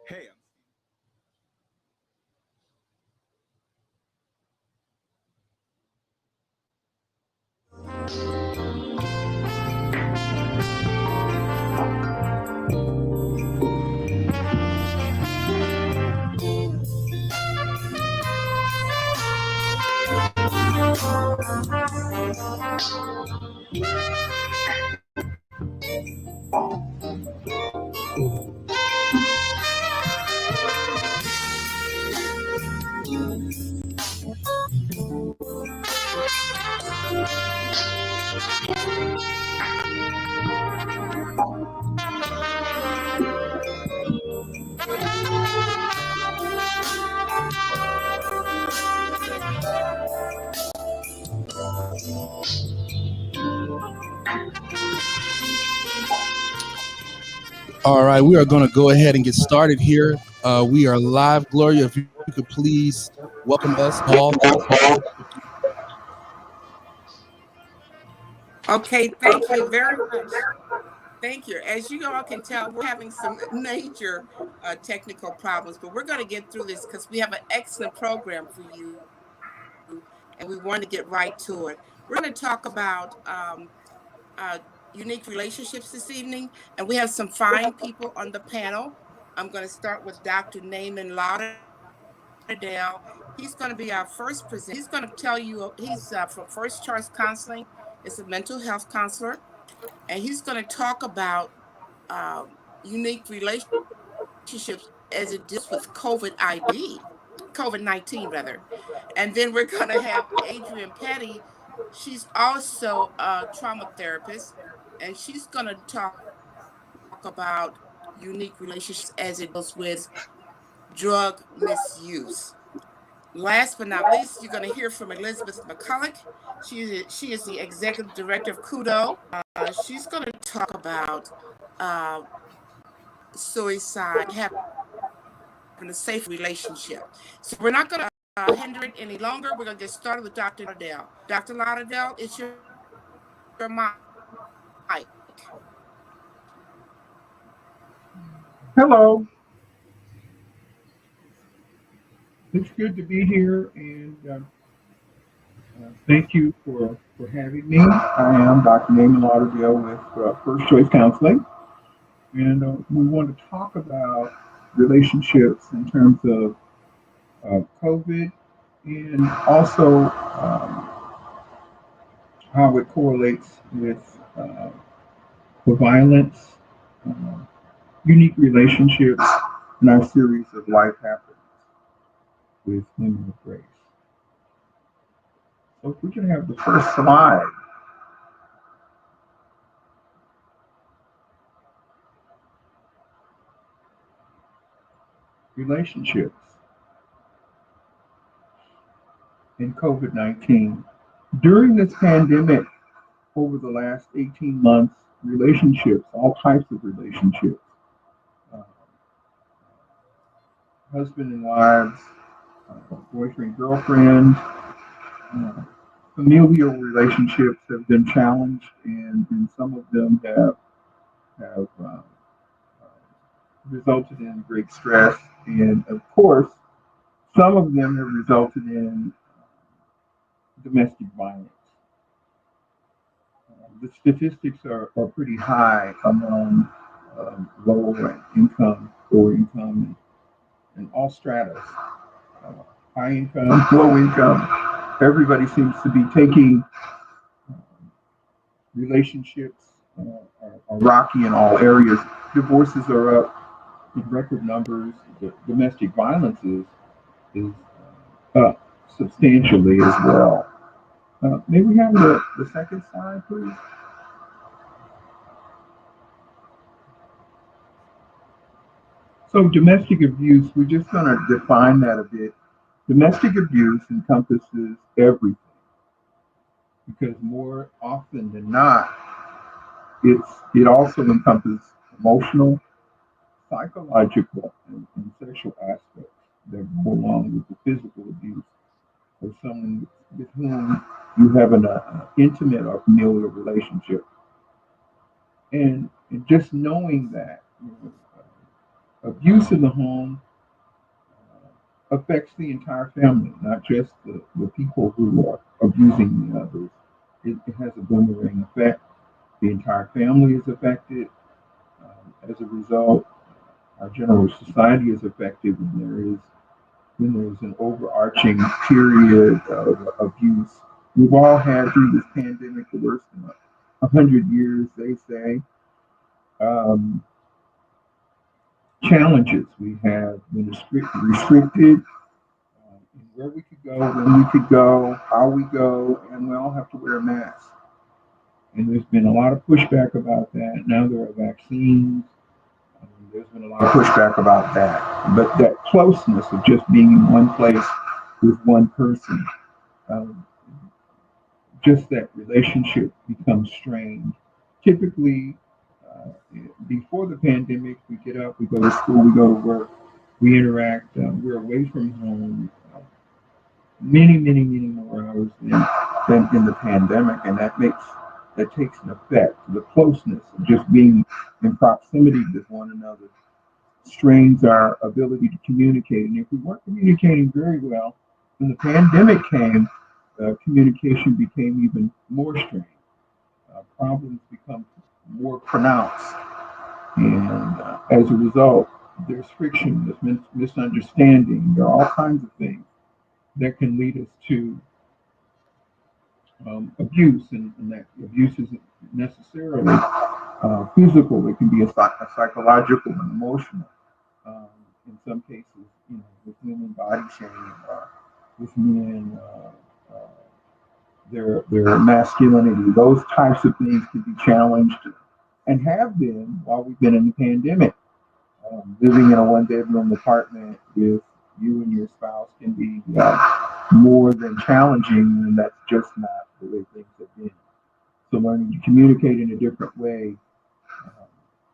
Hey, All right, we are going to go ahead and get started here. We are live. Gloria, if you could please welcome us all. Okay, thank you very much. Thank you. As you all can tell, we're having some major technical problems, but we're going to get through this because we have an excellent program for you, and we want to get right to it. We're going to talk about uh, unique relationships this evening, and we have some fine people on the panel. I'm going to start with Dr. Naaman Lauderdale. He's going to be our first presenter. He's going to tell you, he's from First Choice Counseling. It's a mental health counselor, and he's going to talk about unique relationships as it deals with COVID-19 rather. And then we're going to have Adrienne Petty. She's also a trauma therapist, and she's going to talk about unique relationships as it deals with drug misuse. Last but not least, you're going to hear from Elizabeth McCulloch. She is the executive director of Kudo. She's going to talk about suicide, having a safe relationship. So we're not going to hinder it any longer. We're going to get started with Dr. Lauderdale. Dr. Lauderdale, it's your mic. Hello. It's good to be here, and thank you for having me. I am Dr. Naaman Lauderdale with First Choice Counseling, and we want to talk about relationships in terms of COVID and also how it correlates with the violence, uh, unique relationships in our series of Life Happens with Women of Grace. So if we can have the first slide. Relationships in COVID-19. During this pandemic, over the last 18 months, relationships, all types of relationships, uh, husband and wives, boyfriend, girlfriend, uh, familial relationships have been challenged, and some of them have resulted in great stress, and of course, some of them have resulted in domestic violence. The statistics are pretty high among lower income, lower income, and all stratas. Uh, High income, low income. Everybody seems to be taking relationships are rocky in all areas. Divorces are up in record numbers. The domestic violence is up substantially as well. May we have the second slide, please? So domestic abuse, we're just going to define that a bit. Domestic abuse encompasses everything because more often than not, it also encompasses emotional, psychological, and sexual aspects that go along with the physical abuse or someone with whom you have an intimate or familiar relationship. And just knowing that abuse in the home affects the entire family, not just the people who are abusing the others. It has a boomerang effect. The entire family is affected. As a result, our general society is affected when there's an overarching period of abuse. We've all had through this pandemic the worst in 100 years, they say. Um, Challenges. We have been restricted where we could go, when we could go, how we go, and we all have to wear a mask. And there's been a lot of pushback about that. Now there are vaccines. There's been a lot of pushback about that. But that closeness of just being in one place with one person, um, just that relationship becomes strained. Typically, before the pandemic, we get up, we go to school, we go to work, we interact, we're away from home many more hours than in the pandemic, and that takes an effect. The closeness of just being in proximity with one another strains our ability to communicate. And if we weren't communicating very well, when the pandemic came, communication became even more strained. Problems become more pronounced. And as a result, there's friction, there's misunderstanding, there are all kinds of things that can lead us to abuse, and that abuse isn't necessarily physical. It can be a psychological and emotional. In some cases, with women body shaming, with men, their masculinity, those types of things can be challenged and have been while we've been in the pandemic. Living in a one-bedroom apartment with you and your spouse can be more than challenging, and that's just not the way things have been. So learning to communicate in a different way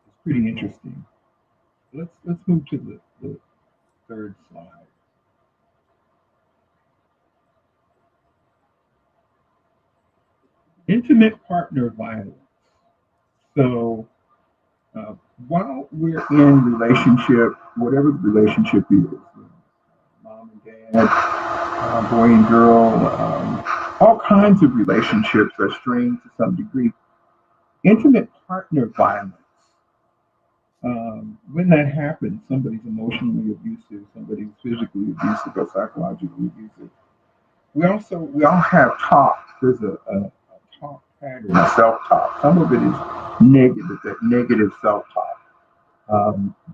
is pretty interesting. Let's move to the third slide. Intimate partner violence. So while we're in relationship, whatever the relationship is, mom and dad, boy and girl, all kinds of relationships are strained to some degree. Intimate partner violence. When that happens, somebody's emotionally abusive, somebody's physically abusive or psychologically abusive. We all have talk. There's a talk pattern, self-talk. Some of it is negative, that negative self-talk.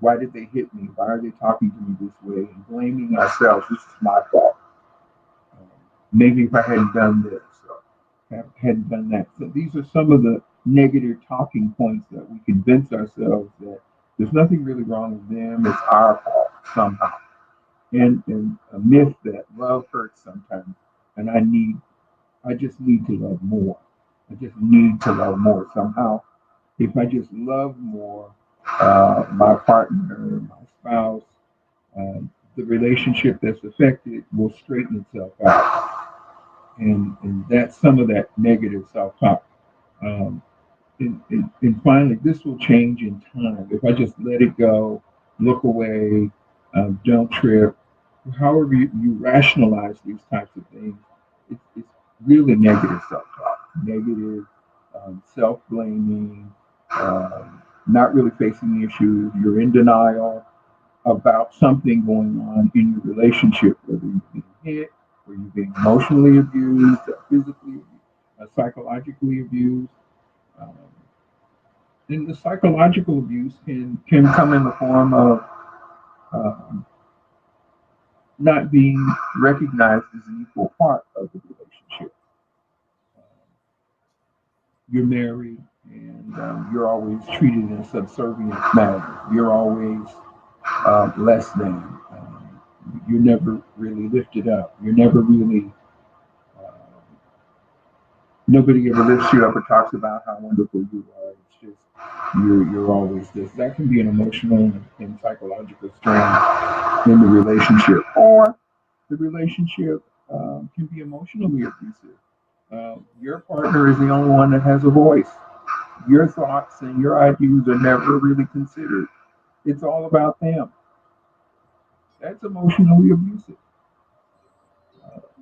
Why did they hit me? Why are they talking to me this way? And blaming ourselves. This is my fault. Maybe if I hadn't done this or hadn't done that. So these are some of the negative talking points that we convince ourselves that there's nothing really wrong with them. It's our fault somehow. And a myth that love hurts sometimes, and I just need to love more. I just need to love more somehow. If I just love more, my partner, my spouse, the relationship that's affected will straighten itself out. And that's some of that negative self-talk. And finally, this will change in time. If I just let it go, look away, don't trip, however you rationalize these types of things, it's really negative self-talk, negative self-blaming, not really facing the issue. You're in denial about something going on in your relationship, whether you've been hit, or you've been emotionally abused, physically abused, psychologically abused. And the psychological abuse can come in the form of not being recognized as an equal part of the relationship. You're married, and you're always treated in a subservient manner. You're always less than. You're never really lifted up. You're never really. Nobody ever lifts you up or talks about how wonderful you are. It's just you're always this. That can be an emotional and psychological strain in the relationship, or the relationship can be emotionally abusive. Your partner is the only one that has a voice. Your thoughts and your ideas are never really considered. It's all about them. That's emotionally abusive.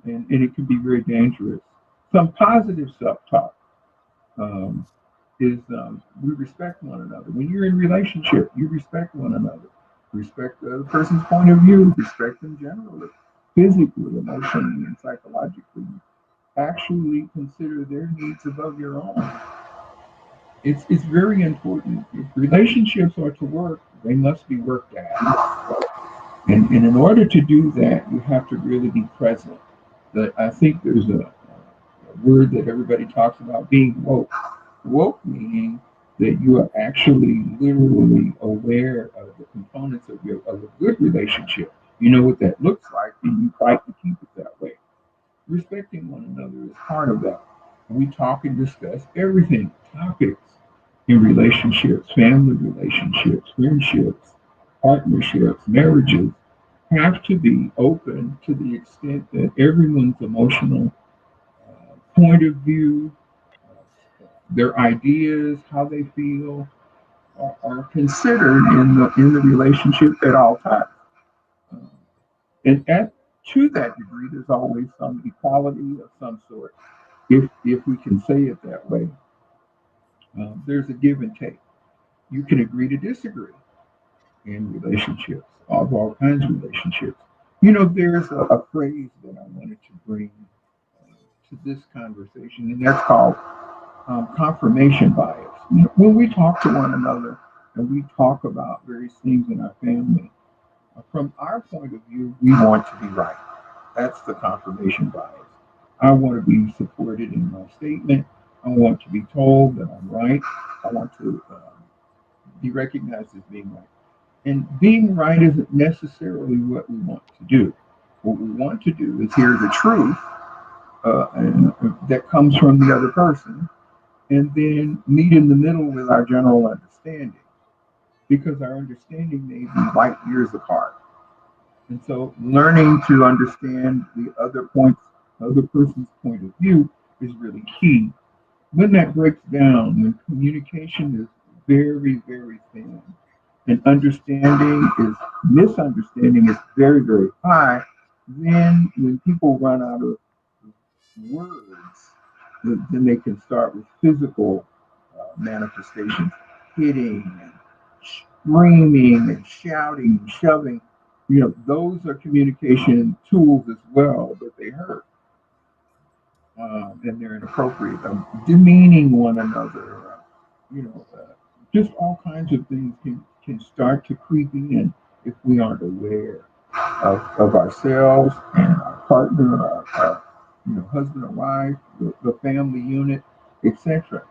And it can be very dangerous. Some positive self-talk um, is we respect one another. When you're in relationship, you respect one another. Respect the other person's point of view. Respect them generally, physically, emotionally, and psychologically. Actually consider their needs above your own. It's very important. If relationships are to work, they must be worked at. And in order to do that, you have to really be present. I think there's a word that everybody talks about being woke. Woke meaning that you are actually literally aware of the components of a good relationship. You know what that looks like, and you fight to keep it that way. Respecting one another is part of that. We talk and discuss everything, topics in relationships, family relationships, friendships, partnerships, marriages have to be open to the extent that everyone's emotional point of view, their ideas, how they feel, are considered in the relationship at all times. Uh, and to that degree, there's always some equality of some sort, if we can say it that way. There's a give and take. You can agree to disagree in relationships, of all kinds of relationships. There's a phrase that I wanted to bring to this conversation, and that's called confirmation bias. When we talk to one another and we talk about various things in our family, from our point of view, we want to be right. That's the confirmation bias. I want to be supported in my statement. I want to be told that I'm right. I want to be recognized as being right. And being right isn't necessarily what we want to do. What we want to do is hear the truth and, that comes from the other person, and then meet in the middle with our general understanding, because our understanding may be light years apart. And so learning to understand the other person's point of view is really key. When that breaks down, when communication is very, very thin, and misunderstanding is very, very high, then when people run out of words, then they can start with physical manifestations, hitting and screaming and shouting and shoving. Those are communication tools as well, but they hurt, and they're inappropriate. Demeaning one another, just all kinds of things can start to creep in if we aren't aware of ourselves and our partner, our husband or wife, the family unit, etc.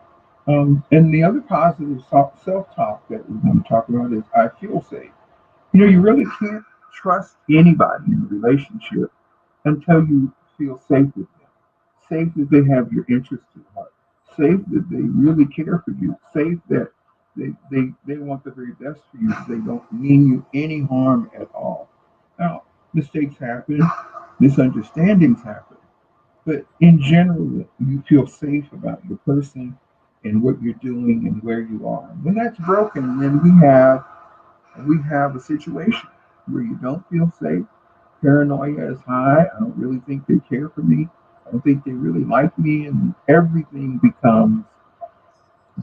And the other positive self-talk that we want to talk about is I feel safe. You really can't trust anybody in a relationship until you feel safe with them. Safe that they have your interests at heart. Safe that they really care for you. Safe that they want the very best for you. They don't mean you any harm at all. Now, mistakes happen, misunderstandings happen, but in general, you feel safe about your person and what you're doing and where you are. When that's broken, then we have a situation where you don't feel safe. Paranoia is high. I don't really think they care for me. I don't think they really like me, and everything becomes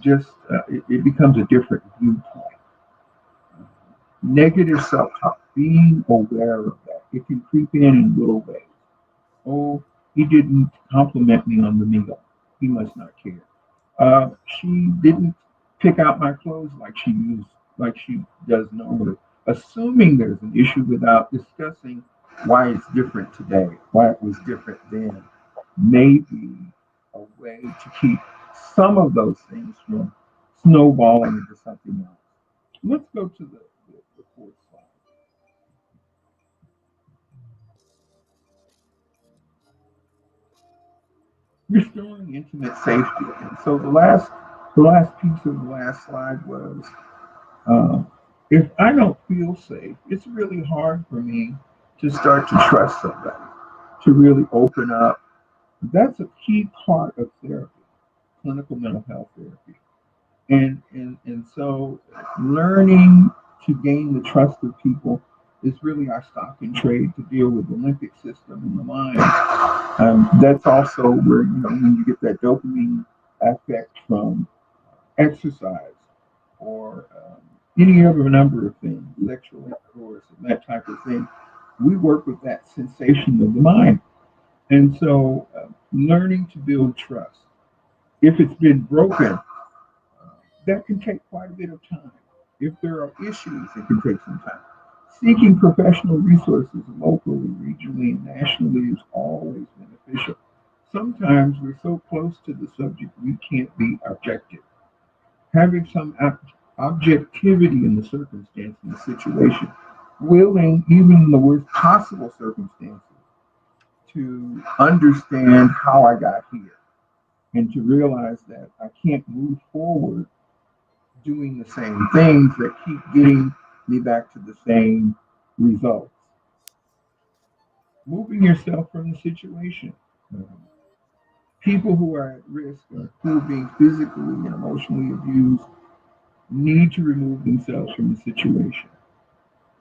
it becomes a different viewpoint. Negative self-talk, being aware of that, it can creep in little ways. Oh, he didn't compliment me on the meal. He must not care. She didn't pick out my clothes like she does normally. Assuming there's an issue without discussing why it's different today, why it was different then, may be a way to keep some of those things from snowballing into something else. Let's go to the fourth slide. Restoring intimate safety. And so the last piece of the last slide was, uh, if I don't feel safe, it's really hard for me to start to trust somebody, to really open up. That's a key part of therapy, clinical mental health therapy. And so learning to gain the trust of people is really our stock in trade to deal with the limbic system in the mind. That's also where, when you get that dopamine effect from exercise or any other number of things, sexual intercourse and that type of thing, we work with that sensation of the mind. And so learning to build trust. If it's been broken, that can take quite a bit of time. If there are issues, it can take some time. Seeking professional resources locally, regionally, and nationally is always beneficial. Sometimes we're so close to the subject we can't be objective. Having some objectivity in the circumstance and the situation, willing, even in the worst possible circumstances, to understand how I got here and to realize that I can't move forward doing the same things that keep getting me back to the same results. Moving yourself from the situation. People who are at risk or who are being physically and emotionally abused need to remove themselves from the situation.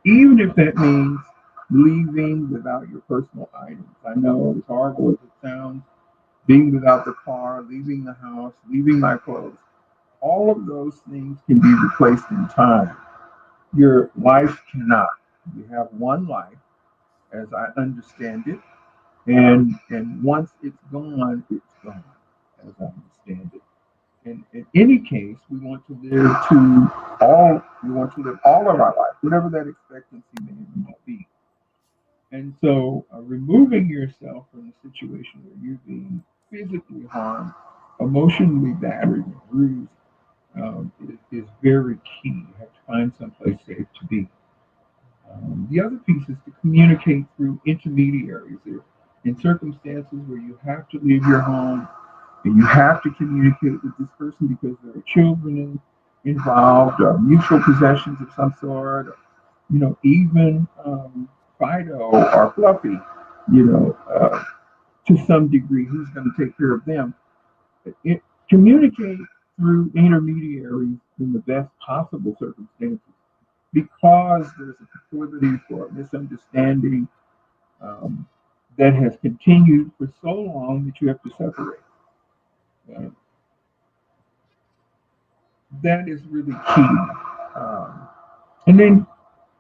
Even if that means leaving without your personal items. I know, as horrible as it sounds, being without the car, leaving the house, leaving my clothes. All of those things can be replaced in time. Your life cannot. You have one life, as I understand it, and once it's gone, as I understand it. And in any case, we want to live all of our life, whatever that expectancy may or may not be. And so removing yourself from the situation where you're being physically harmed, emotionally battered and bruised, is very key. You have to find someplace safe to be. The other piece is to communicate through intermediaries. In circumstances where you have to leave your home and you have to communicate with this person because there are children involved, or mutual possessions of some sort, or, even Fido or Fluffy, to some degree, who's going to take care of them. Communicate through intermediaries in the best possible circumstances because there's a proclivity for misunderstanding that has continued for so long that you have to separate. That is really key. And then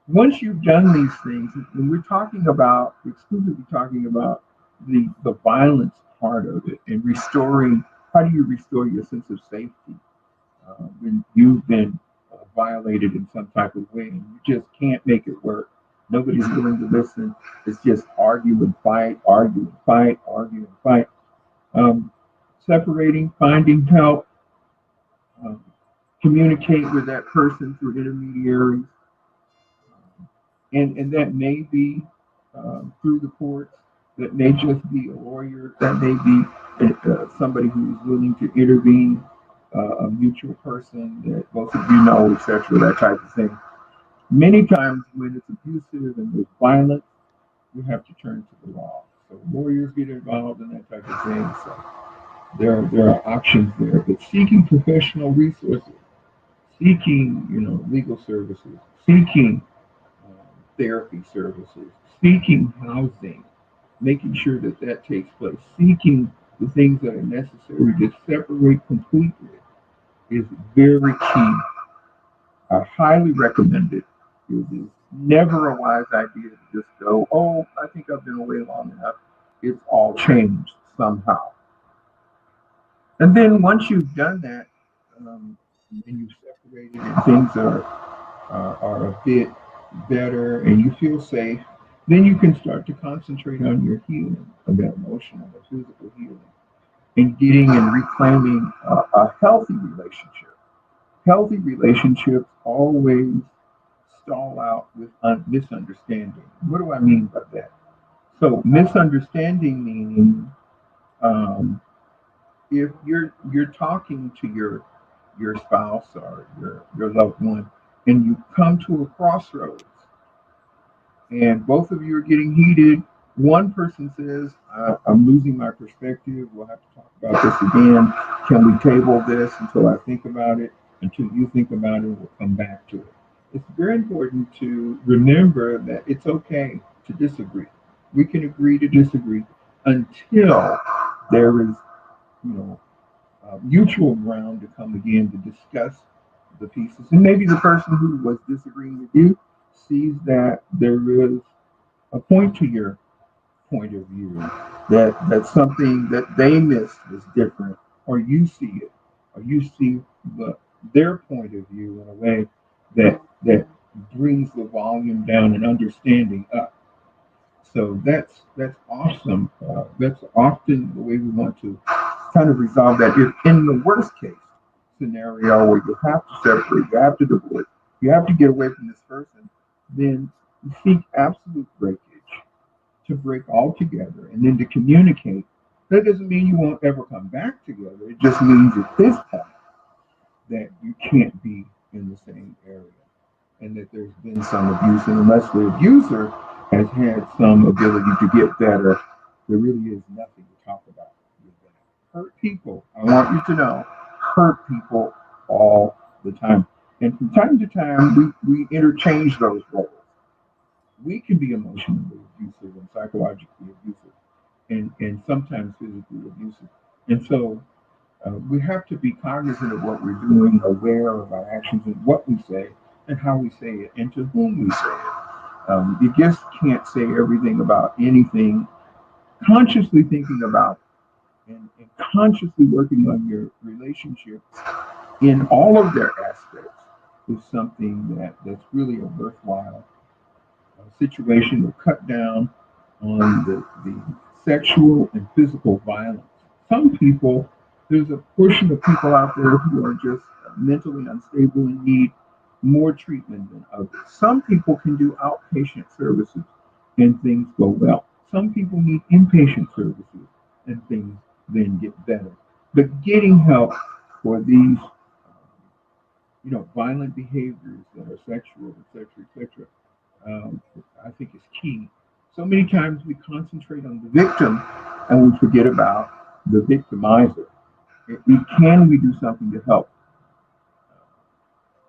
once you've done these things, and we're exclusively talking about the violence part of it and restoring, how do you restore your sense of safety when you've been violated in some type of way and you just can't make it work? Nobody's willing to listen. It's just argue and fight, argue and fight, argue and fight. Separating, finding help, communicate with that person through intermediaries. And that may be through the courts, that may just be a lawyer, that may be somebody who's willing to intervene, a mutual person that both of you know, etc., that type of thing. Many times when it's abusive and there's violence, we have to turn to the law. So lawyers get involved in that type of thing. So there are options there. But seeking professional resources, seeking legal services, seeking therapy services, seeking housing, making sure that takes place, seeking the things that are necessary to separate completely is very key. I highly recommend it. It is never a wise idea to just go, oh, I think I've been away long enough. It's all changed somehow. And then once you've done that, and you've separated and things are a bit better and you feel safe, then you can start to concentrate on your healing, of that emotional or physical healing, and getting and reclaiming a healthy relationship. Healthy relationships always stall out with misunderstanding. What do I mean by that? So misunderstanding meaning if you're talking to your spouse or your loved one and you come to a crossroads and both of you are getting heated one person says, I'm losing my perspective. We'll have to talk about this again. Can we table this until I think about it? Until you think about it, we'll come back to it. It's very important to remember that it's okay to disagree. We can agree to disagree until there is, you know, mutual ground to come again to discuss the pieces. And maybe the person who was disagreeing with you sees that there is a point to your point of view, that something that they missed was different, or you see it, or you see their point of view in a way that brings the volume down and understanding up. So that's awesome. That's often the way we want to kind of resolve that. If in the worst case scenario where you have to separate, you have to divorce, you have to get away from this person, then seek absolute breakage to break all together and then to communicate. That doesn't mean you won't ever come back together. It just means at this point that you can't be in the same area and that there's been some abuse. And unless the abuser has had some ability to get better, there really is nothing to talk about with that. Hurt people, I want you to know, hurt people all the time. And from time to time, we interchange those roles. We can be emotionally abusive and psychologically abusive and sometimes physically abusive. And so we have to be cognizant of what we're doing, aware of our actions and what we say and how we say it and to whom we say it. You just can't say everything about anything. Consciously thinking about and consciously working on your relationships in all of their aspects is something that's really a worthwhile situation to cut down on the sexual and physical violence. Some people, there's a portion of people out there who are just mentally unstable and need more treatment than others. Some people can do outpatient services and things go well. Some people need inpatient services and things then get better. But getting help for these, violent behaviors that are sexual, et cetera, et cetera, I think is key. So many times we concentrate on the victim and we forget about the victimizer. Can we do something to help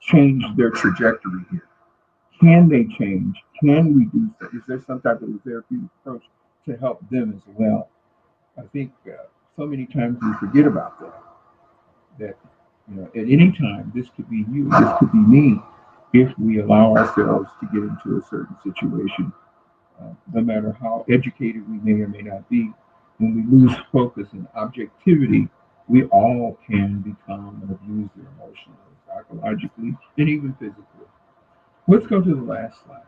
change their trajectory here? Can they change? Can we do so? Is there some type of therapeutic approach to help them as well? I think so many times we forget about that. That at any time, this could be you, this could be me, if we allow ourselves to get into a certain situation, no matter how educated we may or may not be. When we lose focus and objectivity, we all can become an abuser emotionally, psychologically, and even physically. Let's go to the last slide.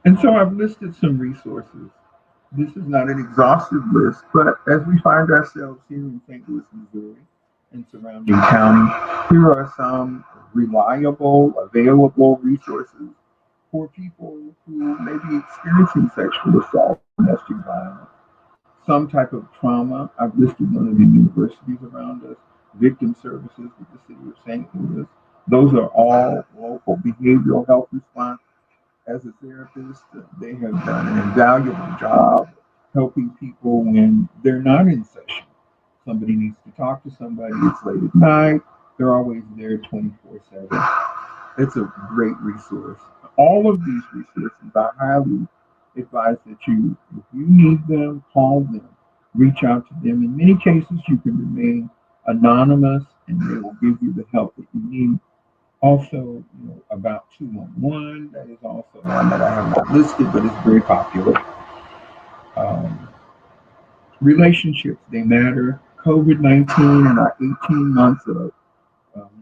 And so I've listed some resources. This is not an exhaustive list, but as we find ourselves here in St. Louis, Missouri, and surrounding county, here are some reliable, available resources for people who may be experiencing sexual assault, domestic violence, some type of trauma. I've listed one of the universities around us, victim services with the city of St. Louis. Those are all local behavioral health response. As a therapist, they have done an invaluable job helping people when they're not in session. Somebody needs to talk to somebody, it's late at night, they're always there 24/7. It's a great resource. All of these resources, I highly advise that if you need them, call them, reach out to them. In many cases, you can remain anonymous and they will give you the help that you need. Also, about 211, that is also one that I have not listed, but it's very popular. Relationships, they matter. COVID-19 and our 18 months of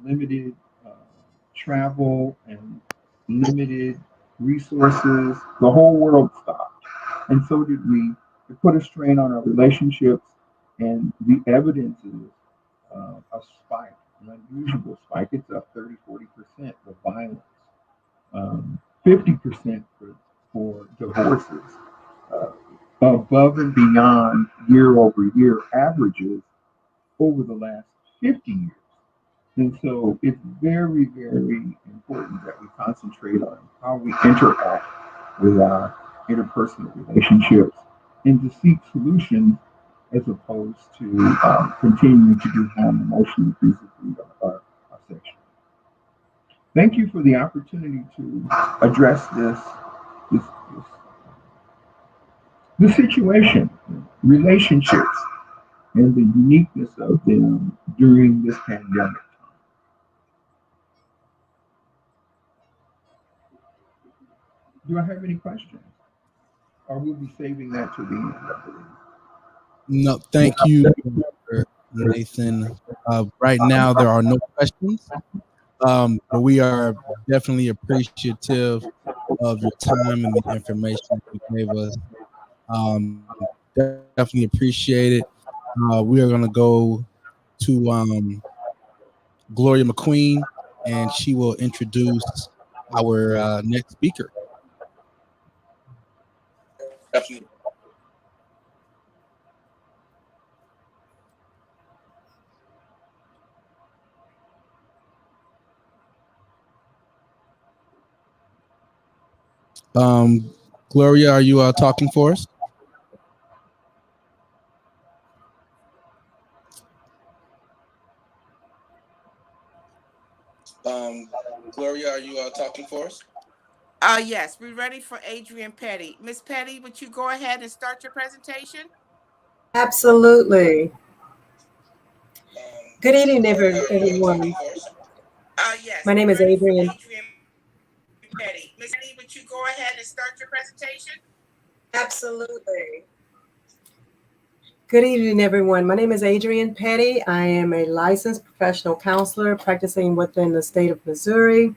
limited travel and limited resources, the whole world stopped. And so did we. It put a strain on our relationships, and the evidence is a spike, an unusual spike. It's up 30-40% for violence, 50% for divorces, above and beyond year over year averages over the last 50 years. And so it's very, very important that we concentrate on how we interact with our interpersonal relationships and to seek solutions as opposed to continuing to do harm emotionally, physically, or sexually. Thank you for the opportunity to address this, this, this situation, relationships, and the uniqueness of them during this pandemic. Do I have any questions? Or we'll be saving that to the end, I believe. No, thank you, Nathan. Right now, there are no questions, but we are definitely appreciative of your time and the information you gave us. Um, Definitely appreciate it. We are going to go to Gloria McQueen, and she will introduce our next speaker. Thank you. Gloria, are you talking for us? Gloria, are you talking for us? Yes, we're ready for Adrienne Petty. Miss Petty, would you go ahead and start your presentation? Absolutely. Good evening, everyone. Yes, My name we're is ready for Adrienne. Adrienne Petty. Miss Petty, would you go ahead and start your presentation? Absolutely. Good evening, everyone. My name is Adrienne Petty. I am a licensed professional counselor practicing within the state of Missouri.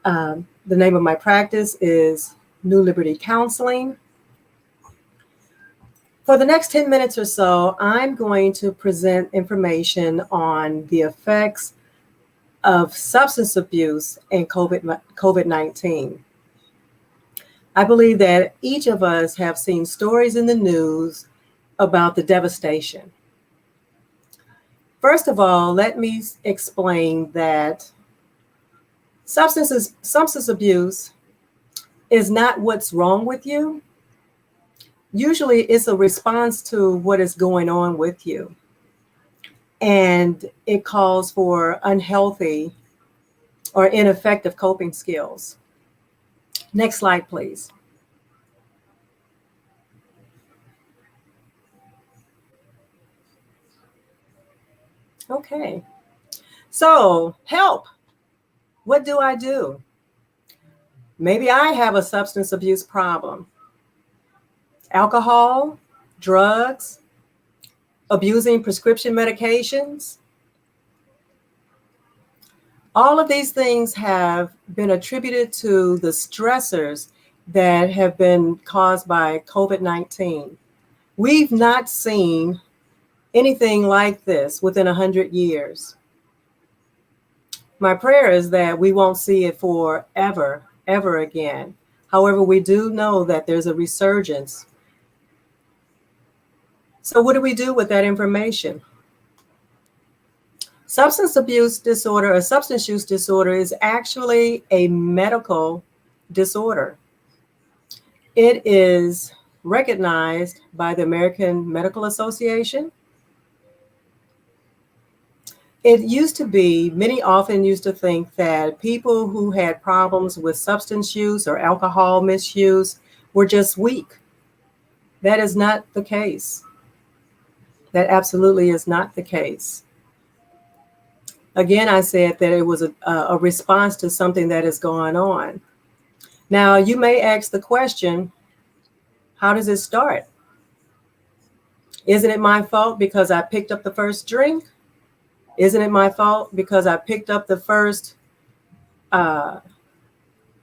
The name of my practice is New Liberty Counseling. For the next 10 minutes or so, I'm going to present information on the effects of substance abuse and COVID-19. I believe that each of us have seen stories in the news about the devastation. First of all, let me explain that substance abuse is not what's wrong with you. Usually it's a response to what is going on with you. And it calls for unhealthy or ineffective coping skills. Next slide, please. Okay. So, help. What do I do? Maybe I have a substance abuse problem. Alcohol, drugs, abusing prescription medications. All of these things have been attributed to the stressors that have been caused by COVID-19. We've not seen anything like this within 100 years. My prayer is that we won't see it forever, ever again. However, we do know that there's a resurgence. So what do we do with that information? Substance abuse disorder or substance use disorder is actually a medical disorder. It is recognized by the American Medical Association. It used to be, many often used to think that people who had problems with substance use or alcohol misuse were just weak. That is not the case. That absolutely is not the case. Again, I said that it was a response to something that is going on. Now, you may ask the question, how does it start? Isn't it my fault because I picked up the first drink? Isn't it my fault because I picked up the first bit of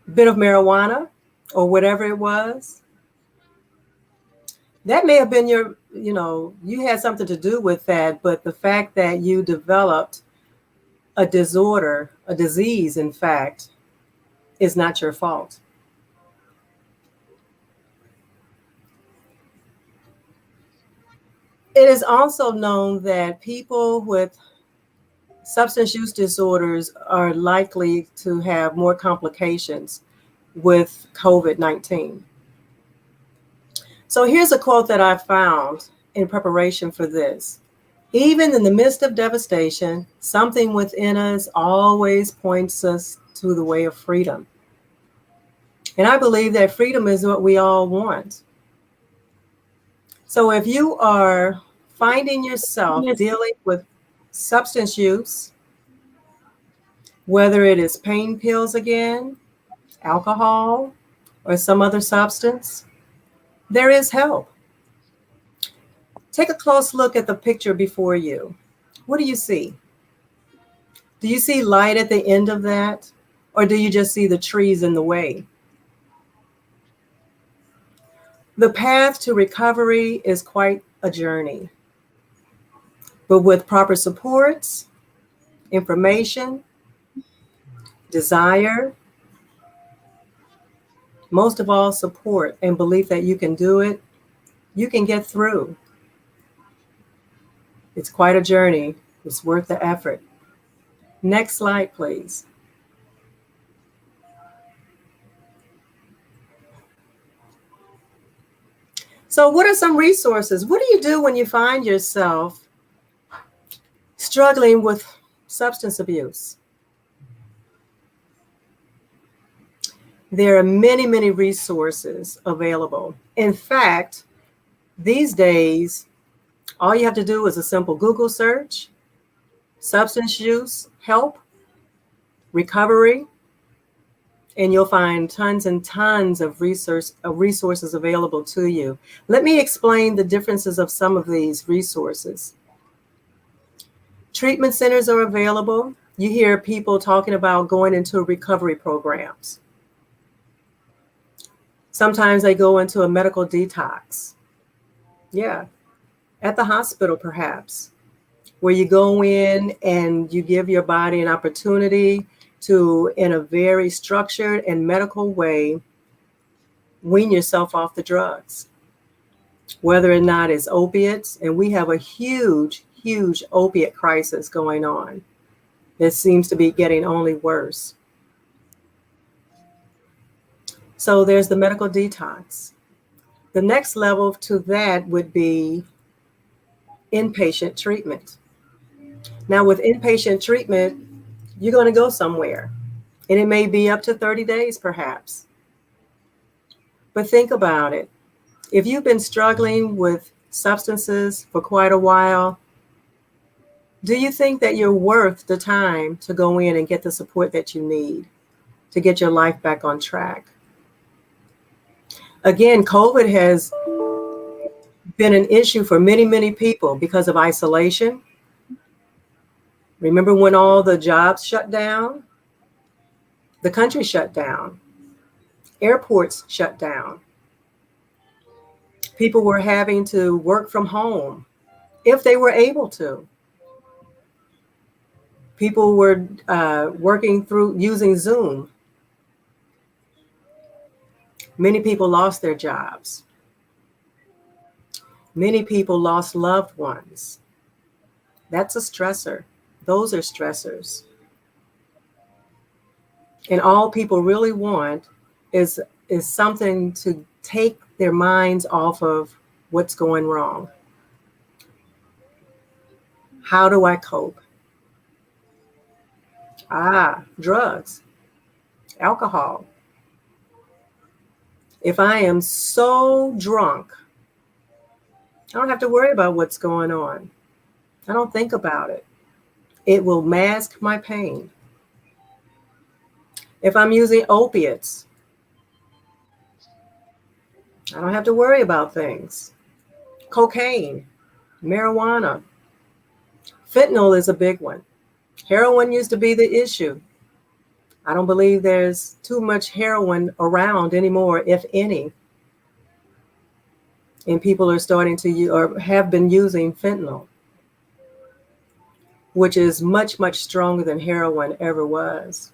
marijuana or whatever it was? That may have been you had something to do with that, but the fact that you developed a disorder, a disease, in fact, is not your fault. It is also known that people with substance use disorders are likely to have more complications with COVID-19. So here's a quote that I found in preparation for this. Even in the midst of devastation, something within us always points us to the way of freedom. And I believe that freedom is what we all want. So if you are finding yourself dealing with substance use, whether it is pain pills again, alcohol, or some other substance, there is help. Take a close look at the picture before you. What do you see? Do you see light at the end of that? Or do you just see the trees in the way? The path to recovery is quite a journey. But with proper supports, information, desire, most of all, support and belief that you can do it, you can get through. It's quite a journey. It's worth the effort. Next slide, please. So what are some resources? What do you do when you find yourself struggling with substance abuse? There are many, many resources available. In fact, these days, all you have to do is a simple Google search, substance use, help, recovery, and you'll find tons and tons of resources available to you. Let me explain the differences of some of these resources. Treatment centers are available. You hear people talking about going into recovery programs. Sometimes they go into a medical detox. Yeah, at the hospital perhaps, where you go in and you give your body an opportunity to, in a very structured and medical way, wean yourself off the drugs, whether or not it's opiates. And we have a huge, huge opiate crisis going on. It seems to be getting only worse. So there's the medical detox. The next level to that would be inpatient treatment. Now with inpatient treatment, you're going to go somewhere, and it may be up to 30 days perhaps. But think about it. If you've been struggling with substances for quite a while, do you think that you're worth the time to go in and get the support that you need to get your life back on track? Again, COVID has been an issue for many, many people because of isolation. Remember when all the jobs shut down? The country shut down. Airports shut down. People were having to work from home if they were able to. People were working through using Zoom. Many people lost their jobs. Many people lost loved ones. That's a stressor. Those are stressors. And all people really want is something to take their minds off of what's going wrong. How do I cope? Drugs, alcohol. If I am so drunk, I don't have to worry about what's going on. I don't think about it. It will mask my pain. If I'm using opiates, I don't have to worry about things. Cocaine, marijuana. Fentanyl is a big one. Heroin used to be the issue. I don't believe there's too much heroin around anymore, if any. And people are starting to use or have been using fentanyl, which is much, much stronger than heroin ever was.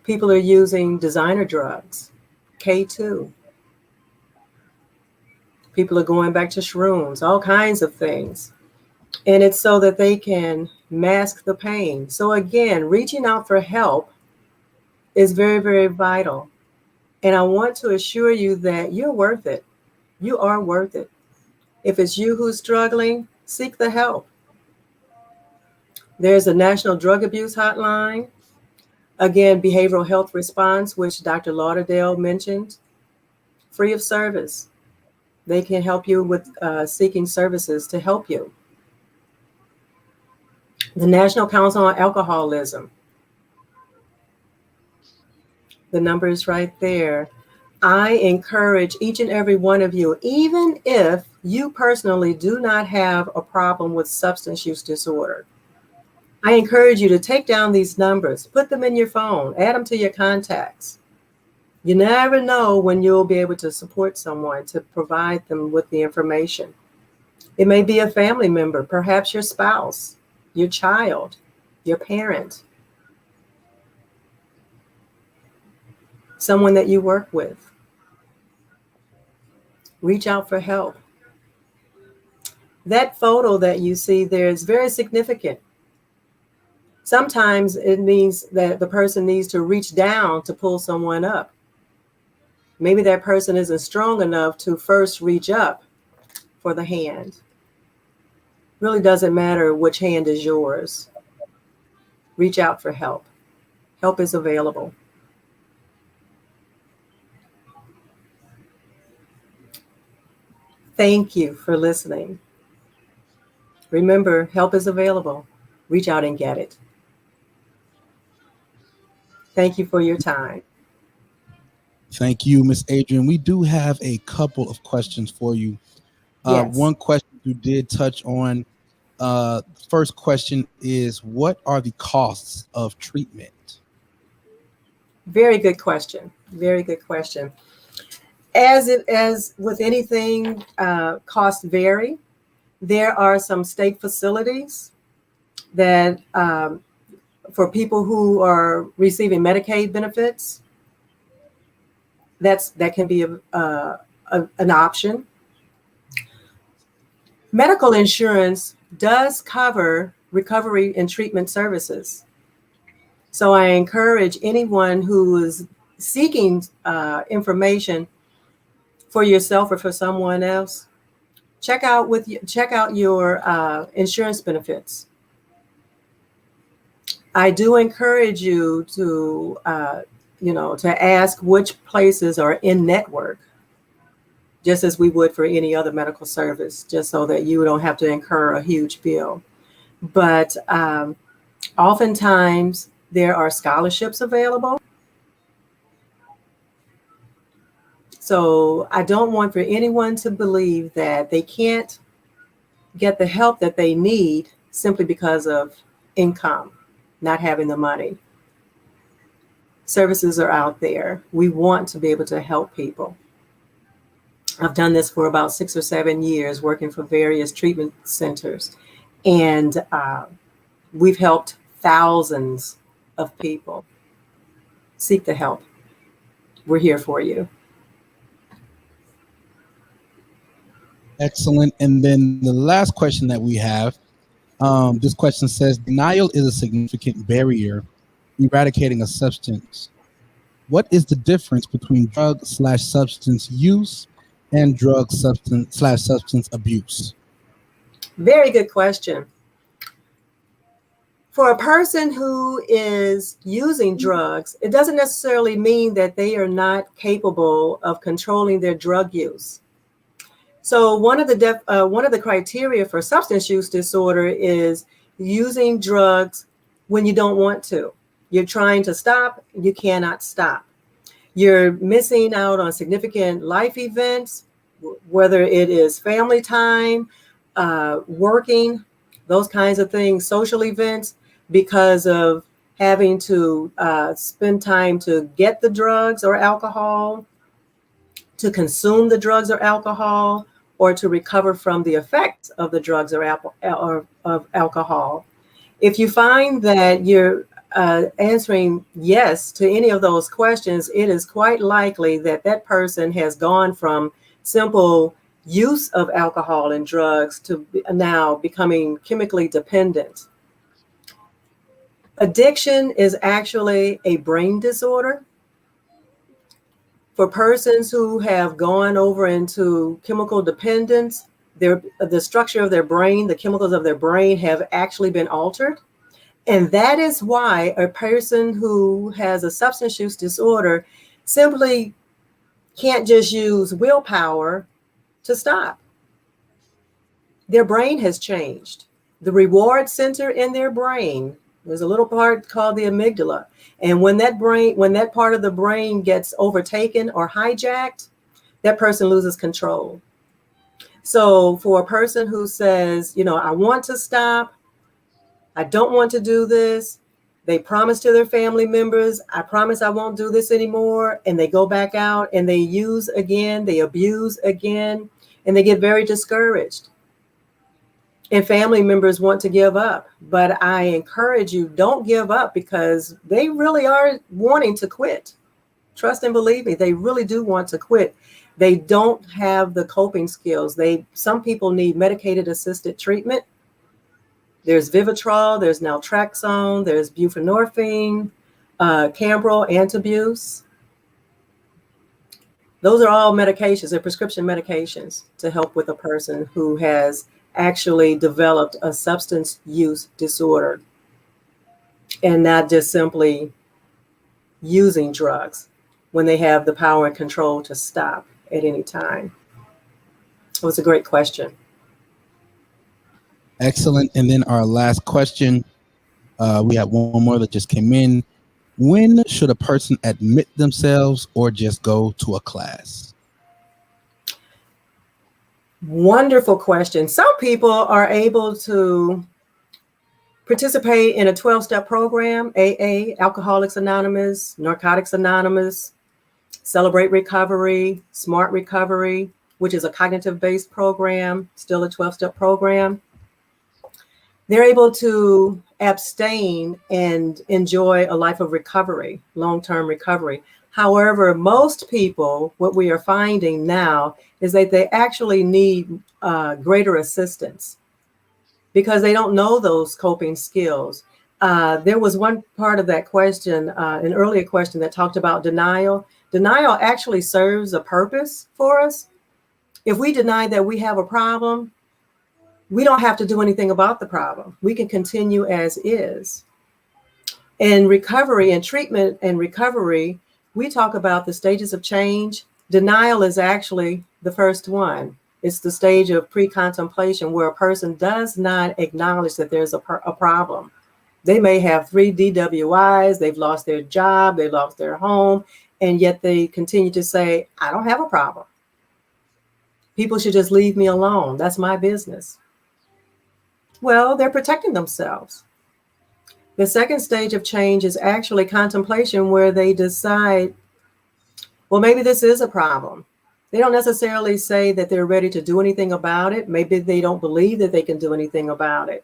People are using designer drugs, K2. People are going back to shrooms, all kinds of things. And it's so that they can mask the pain. So again, reaching out for help is very, very vital. And I want to assure you that you're worth it. You are worth it. If it's you who's struggling, seek the help. There's a National Drug Abuse Hotline. Again, Behavioral Health Response, which Dr. Lauderdale mentioned, free of service. They can help you with seeking services to help you. The National Council on Alcoholism. The number is right there. I encourage each and every one of you, even if you personally do not have a problem with substance use disorder, I encourage you to take down these numbers, put them in your phone, add them to your contacts. You never know when you'll be able to support someone, to provide them with the information. It may be a family member, perhaps your spouse, your child, your parent, someone that you work with. Reach out for help. That photo that you see there is very significant. Sometimes it means that the person needs to reach down to pull someone up. Maybe that person isn't strong enough to first reach up for the hand. Really doesn't matter which hand is yours. Reach out for help. Help is available. Thank you for listening. Remember, help is available. Reach out and get it. Thank you for your time. Thank you, Miss Adrienne. We do have a couple of questions for you. Yes. One question you did touch on. The first question is, what are the costs of treatment? Very good question. Very good question. As with anything, costs vary. There are some state facilities that for people who are receiving Medicaid benefits, that can be an option. Medical insurance does cover recovery and treatment services. So I encourage anyone who is seeking information for yourself or for someone else, check out your insurance benefits. I do encourage you to to ask which places are in network, just as we would for any other medical service, just so that you don't have to incur a huge bill. But oftentimes there are scholarships available. So I don't want for anyone to believe that they can't get the help that they need simply because of income, not having the money. Services are out there. We want to be able to help people. I've done this for about 6 or 7 years, working for various treatment centers, and we've helped thousands of people. Seek the help. We're here for you. Excellent. And then the last question that we have, this question says, denial is a significant barrier eradicating a substance. What is the difference between drug/substance use and drug/substance abuse? Very good question. For a person who is using drugs, it doesn't necessarily mean that they are not capable of controlling their drug use. So one of the criteria for substance use disorder is using drugs when you don't want to. You're trying to stop, you cannot stop. You're missing out on significant life events, whether it is family time, working, those kinds of things, social events, because of having to spend time to get the drugs or alcohol, to consume the drugs or alcohol, or to recover from the effects of the drugs or of alcohol. If you find that you're answering yes to any of those questions, it is quite likely that that person has gone from simple use of alcohol and drugs to now becoming chemically dependent. Addiction is actually a brain disorder. For persons who have gone over into chemical dependence, the structure of their brain, the chemicals of their brain have actually been altered. And that is why a person who has a substance use disorder simply can't just use willpower to stop. Their brain has changed. The reward center in their brain, there's a little part called the amygdala. And when that part of the brain gets overtaken or hijacked, that person loses control. So for a person who says, I want to stop, I don't want to do this, they promise to their family members, I promise I won't do this anymore, and they go back out and they use again, they abuse again, and they get very discouraged. And family members want to give up. But I encourage you, don't give up, because they really are wanting to quit. Trust and believe me, they really do want to quit. They don't have the coping skills. Some people need medicated assisted treatment. There's Vivitrol, there's naltrexone, there's buprenorphine, Cambrel, Antabuse. Those are all medications, they're prescription medications to help with a person who has actually developed a substance use disorder and not just simply using drugs when they have the power and control to stop at any time. It was a great question. Excellent. And then our last question, we have one more that just came in. When should a person admit themselves or just go to a class? Wonderful question. Some people are able to participate in a 12-step program, AA, Alcoholics Anonymous, Narcotics Anonymous, Celebrate Recovery, Smart Recovery, which is a cognitive-based program, still a 12-step program. They're able to abstain and enjoy a life of recovery, long-term recovery. However, most people, what we are finding now is that they actually need greater assistance because they don't know those coping skills. There was one part of that question, an earlier question that talked about denial. Denial actually serves a purpose for us. If we deny that we have a problem, we don't have to do anything about the problem. We can continue as is. In recovery and treatment and recovery, we talk about the stages of change. Denial is actually the first one. It's the stage of pre-contemplation where a person does not acknowledge that there's a problem. They may have 3 DWIs, they've lost their job, they lost their home, and yet they continue to say, I don't have a problem. People should just leave me alone. That's my business. Well, they're protecting themselves. The second stage of change is actually contemplation, where they decide, well, maybe this is a problem. They don't necessarily say that they're ready to do anything about it. Maybe they don't believe that they can do anything about it,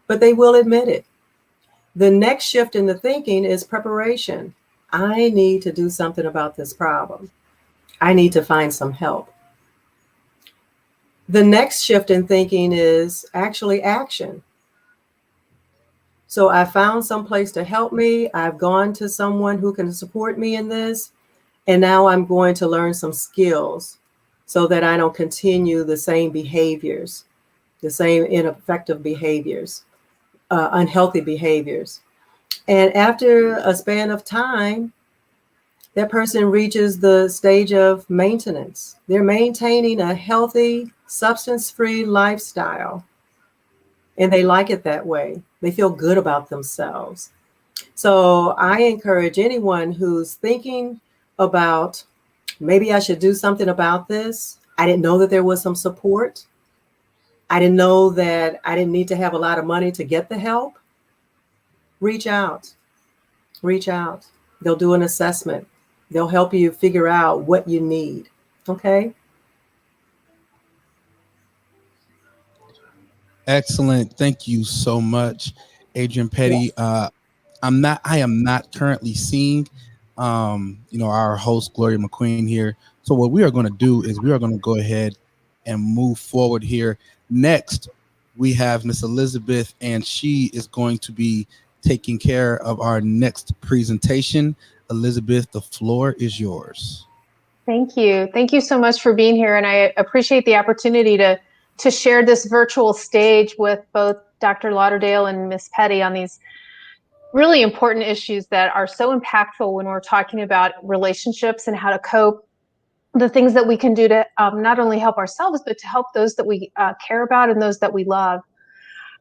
but they will admit it. The next shift in the thinking is preparation. I need to do something about this problem. I need to find some help. The next shift in thinking is actually action. So I found some place to help me. I've gone to someone who can support me in this. And now I'm going to learn some skills so that I don't continue the same behaviors, the same ineffective behaviors, unhealthy behaviors. And after a span of time, that person reaches the stage of maintenance. They're maintaining a healthy, substance-free lifestyle, and they like it that way. They feel good about themselves. So I encourage anyone who's thinking about, maybe I should do something about this. I didn't know that there was some support. I didn't know that I didn't need to have a lot of money to get the help. Reach out. Reach out. They'll do an assessment. They'll help you figure out what you need. Okay? Excellent. Thank you so much, Adrienne Petty. I am not currently seeing our host Gloria McQueen here. So what we are going to do is we are going to go ahead and move forward here. Next, we have Miss Elizabeth, and she is going to be taking care of our next presentation. Elizabeth, the floor is yours. Thank you. Thank you so much for being here. And I appreciate the opportunity to share this virtual stage with both Dr. Lauderdale and Ms. Petty on these really important issues that are so impactful when we're talking about relationships and how to cope, the things that we can do to not only help ourselves, but to help those that we care about and those that we love.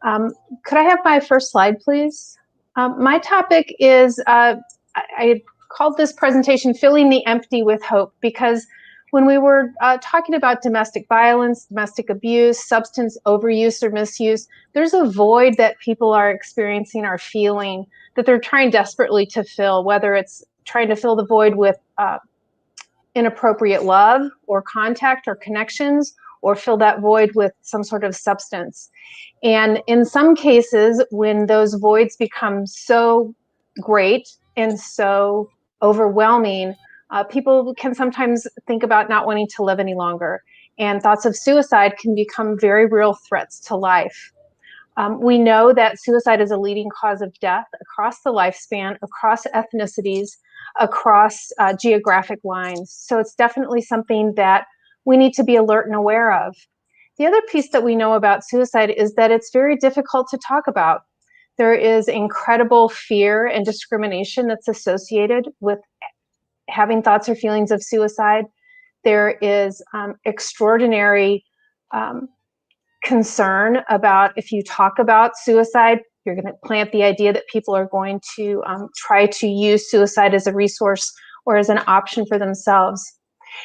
Could I have my first slide, please? My topic is, I called this presentation Filling the Empty with Hope, because when we were talking about domestic violence, domestic abuse, substance overuse or misuse, there's a void that people are experiencing or feeling that they're trying desperately to fill, whether it's trying to fill the void with inappropriate love or contact or connections, or fill that void with some sort of substance. And in some cases, when those voids become so great and so overwhelming, people can sometimes think about not wanting to live any longer. And thoughts of suicide can become very real threats to life. We know that suicide is a leading cause of death across the lifespan, across ethnicities, across geographic lines. So it's definitely something that we need to be alert and aware of. The other piece that we know about suicide is that it's very difficult to talk about. There is incredible fear and discrimination that's associated with having thoughts or feelings of suicide. There is extraordinary concern about, if you talk about suicide, you're going to plant the idea that people are going to try to use suicide as a resource or as an option for themselves.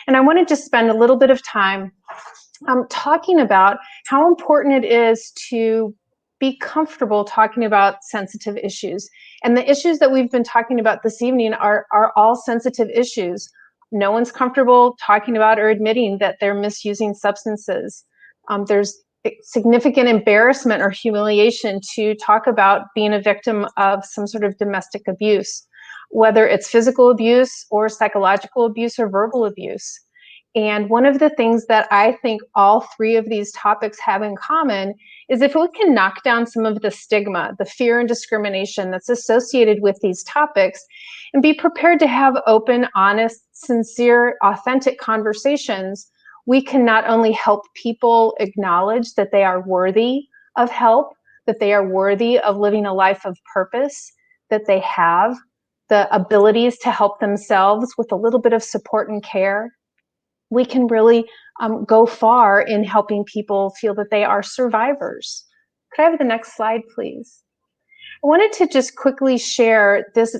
And I want to just spend a little bit of time talking about how important it is to be comfortable talking about sensitive issues. And the issues that we've been talking about this evening are all sensitive issues. No one's comfortable talking about or admitting that they're misusing substances. There's significant embarrassment or humiliation to talk about being a victim of some sort of domestic abuse, whether it's physical abuse or psychological abuse or verbal abuse. And one of the things that I think all three of these topics have in common is if we can knock down some of the stigma, the fear and discrimination that's associated with these topics, and be prepared to have open, honest, sincere, authentic conversations, we can not only help people acknowledge that they are worthy of help, that they are worthy of living a life of purpose, that they have the abilities to help themselves with a little bit of support and care. We can really go far in helping people feel that they are survivors. Could I have the next slide, please? I wanted to just quickly share this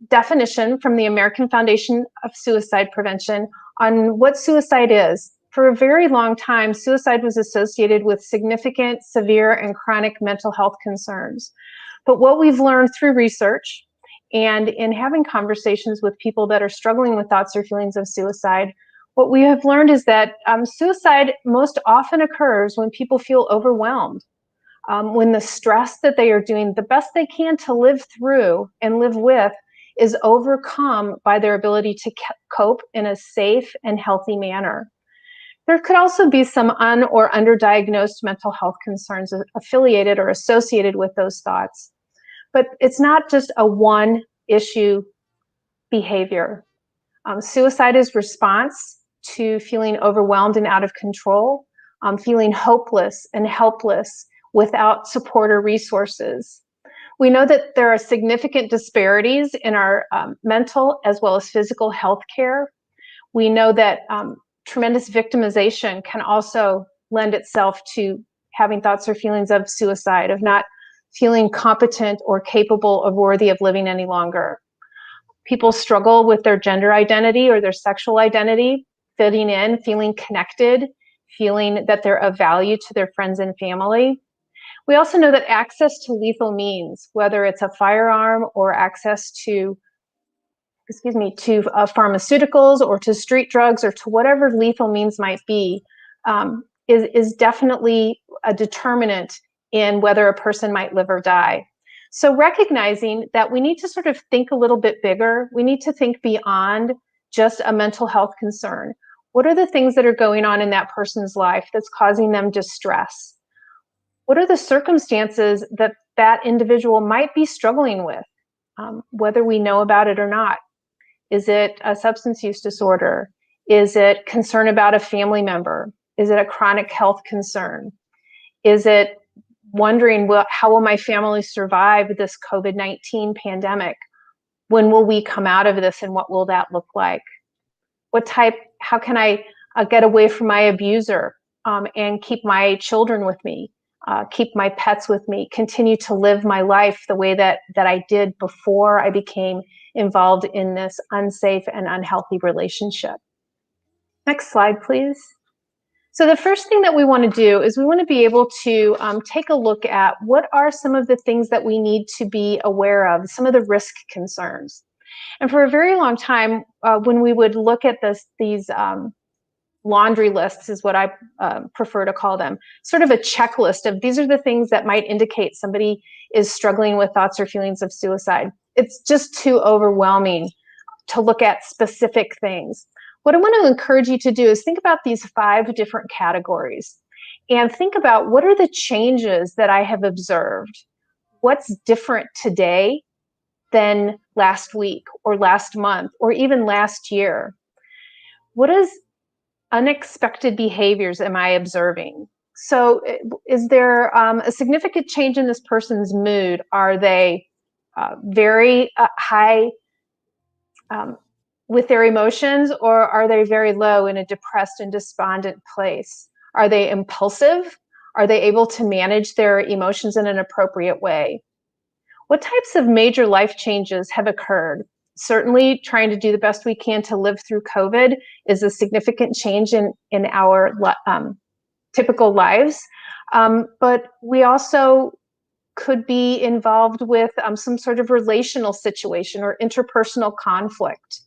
definition from the American Foundation of Suicide Prevention on what suicide is. For a very long time, suicide was associated with significant, severe, and chronic mental health concerns. But what we've learned through research and in having conversations with people that are struggling with thoughts or feelings of suicide, what we have learned is that suicide most often occurs when people feel overwhelmed, when the stress that they are doing the best they can to live through and live with is overcome by their ability to cope in a safe and healthy manner. There could also be some or underdiagnosed mental health concerns affiliated or associated with those thoughts. But it's not just a one issue behavior. Suicide is response to feeling overwhelmed and out of control, feeling hopeless and helpless without support or resources. We know that there are significant disparities in our mental as well as physical health care. We know that tremendous victimization can also lend itself to having thoughts or feelings of suicide, of not feeling competent or capable or worthy of living any longer. People struggle with their gender identity or their sexual identity, fitting in, feeling connected, feeling that they're of value to their friends and family. We also know that access to lethal means, whether it's a firearm or access to pharmaceuticals or to street drugs or to whatever lethal means might be, is definitely a determinant in whether a person might live or die. So recognizing that we need to sort of think a little bit bigger, we need to think beyond just a mental health concern. What are the things that are going on in that person's life that's causing them distress? What are the circumstances that that individual might be struggling with, whether we know about it or not? Is it a substance use disorder? Is it concern about a family member? Is it a chronic health concern? Is it wondering, well, how will my family survive this COVID-19 pandemic? When will we come out of this, and what will that look like? How can I get away from my abuser and keep my children with me, keep my pets with me, continue to live my life the way that I did before I became involved in this unsafe and unhealthy relationship? Next slide, please. So the first thing that we want to do is we want to be able to take a look at what are some of the things that we need to be aware of, some of the risk concerns. And for a very long time, when we would look at these laundry lists, is what I prefer to call them, sort of a checklist of these are the things that might indicate somebody is struggling with thoughts or feelings of suicide. It's just too overwhelming to look at specific things. What I want to encourage you to do is think about these 5 different categories and think about what are the changes that I have observed. What's different today than last week or last month or even last year? What is unexpected behaviors am I observing? So is there a significant change in this person's mood? Are they very high with their emotions, or are they very low in a depressed and despondent place? Are they impulsive? Are they able to manage their emotions in an appropriate way? What types of major life changes have occurred? Certainly trying to do the best we can to live through COVID is a significant change in our typical lives. But we also could be involved with some sort of relational situation or interpersonal conflict.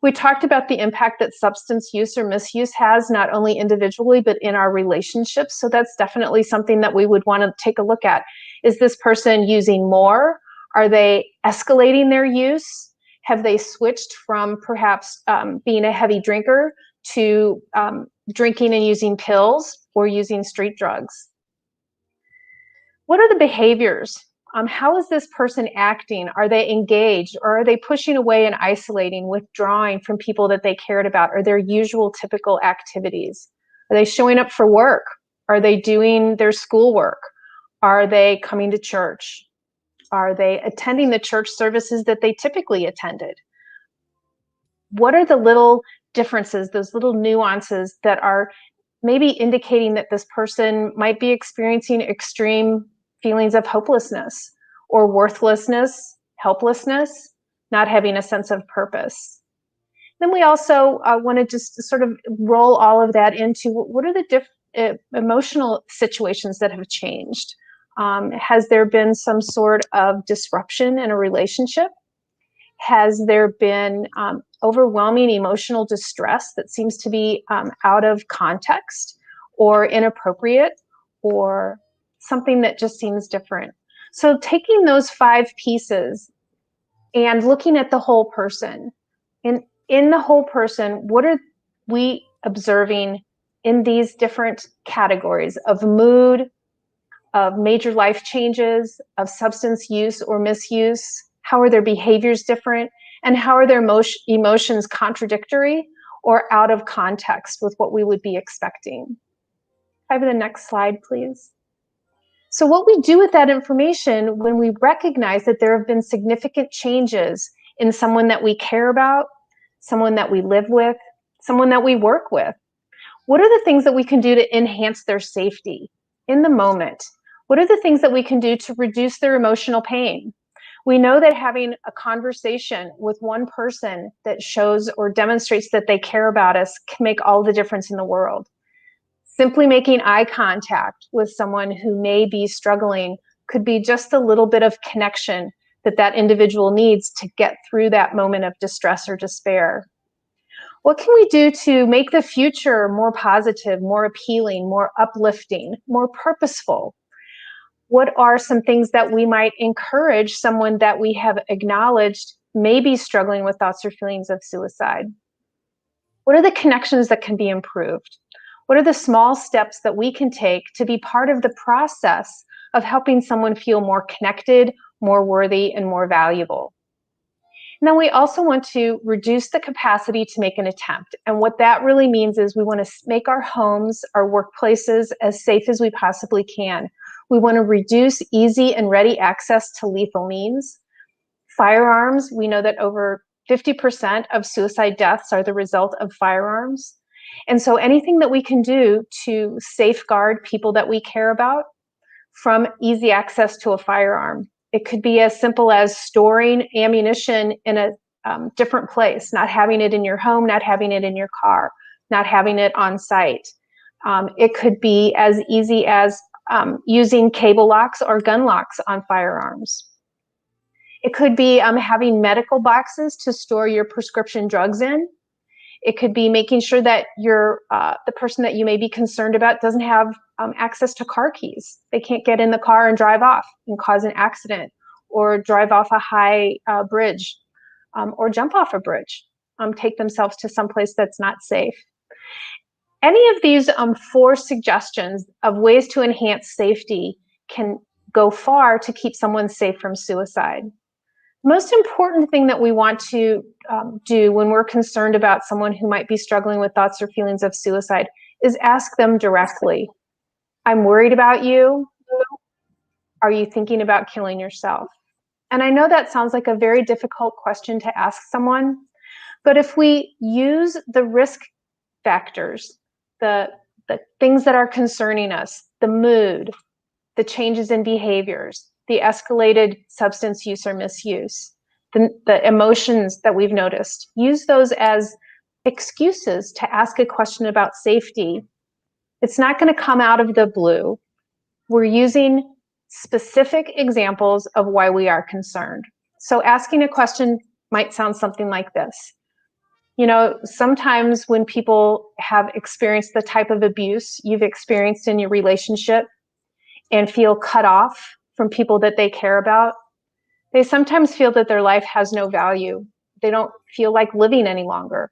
We talked about the impact that substance use or misuse has, not only individually, but in our relationships. So that's definitely something that we would want to take a look at. Is this person using more? Are they escalating their use? Have they switched from perhaps being a heavy drinker to drinking and using pills or using street drugs? What are the behaviors? How is this person acting? Are they engaged, or are they pushing away and isolating, withdrawing from people that they cared about, or their usual typical activities? Are they showing up for work? Are they doing their schoolwork? Are they coming to church? Are they attending the church services that they typically attended? What are the little differences, those little nuances that are maybe indicating that this person might be experiencing extreme feelings of hopelessness or worthlessness, helplessness, not having a sense of purpose? Then we also want to just sort of roll all of that into what are the emotional situations that have changed? Has there been some sort of disruption in a relationship? Has there been overwhelming emotional distress that seems to be out of context or inappropriate, or something that just seems different? So taking those 5 pieces and looking at the whole person, and in the whole person, what are we observing in these different categories of mood, of major life changes, of substance use or misuse? How are their behaviors different? And how are their emotions contradictory or out of context with what we would be expecting? Have the next slide, please. So what we do with that information when we recognize that there have been significant changes in someone that we care about, someone that we live with, someone that we work with, what are the things that we can do to enhance their safety in the moment? What are the things that we can do to reduce their emotional pain? We know that having a conversation with one person that shows or demonstrates that they care about us can make all the difference in the world. Simply making eye contact with someone who may be struggling could be just a little bit of connection that that individual needs to get through that moment of distress or despair. What can we do to make the future more positive, more appealing, more uplifting, more purposeful? What are some things that we might encourage someone that we have acknowledged may be struggling with thoughts or feelings of suicide? What are the connections that can be improved? What are the small steps that we can take to be part of the process of helping someone feel more connected, more worthy, and more valuable? And then we also want to reduce the capacity to make an attempt. And what that really means is we want to make our homes, our workplaces as safe as we possibly can. We want to reduce easy and ready access to lethal means. Firearms, we know that over 50% of suicide deaths are the result of firearms. And so anything that we can do to safeguard people that we care about from easy access to a firearm. It could be as simple as storing ammunition in a different place, not having it in your home, not having it in your car, not having it on site. It could be as easy as using cable locks or gun locks on firearms. It could be having medical boxes to store your prescription drugs in. It could be making sure that the person that you may be concerned about doesn't have access to car keys. They can't get in the car and drive off and cause an accident, or drive off a high bridge, or jump off a bridge, take themselves to someplace that's not safe. Any of these 4 suggestions of ways to enhance safety can go far to keep someone safe from suicide. Most important thing that we want to do when we're concerned about someone who might be struggling with thoughts or feelings of suicide is ask them directly. I'm worried about you. Are you thinking about killing yourself? And I know that sounds like a very difficult question to ask someone, but if we use the risk factors, the things that are concerning us, the mood, the changes in behaviors, the escalated substance use or misuse, the emotions that we've noticed, use those as excuses to ask a question about safety. It's not going to come out of the blue. We're using specific examples of why we are concerned. So asking a question might sound something like this. You know, sometimes when people have experienced the type of abuse you've experienced in your relationship and feel cut off from people that they care about, they sometimes feel that their life has no value. They don't feel like living any longer.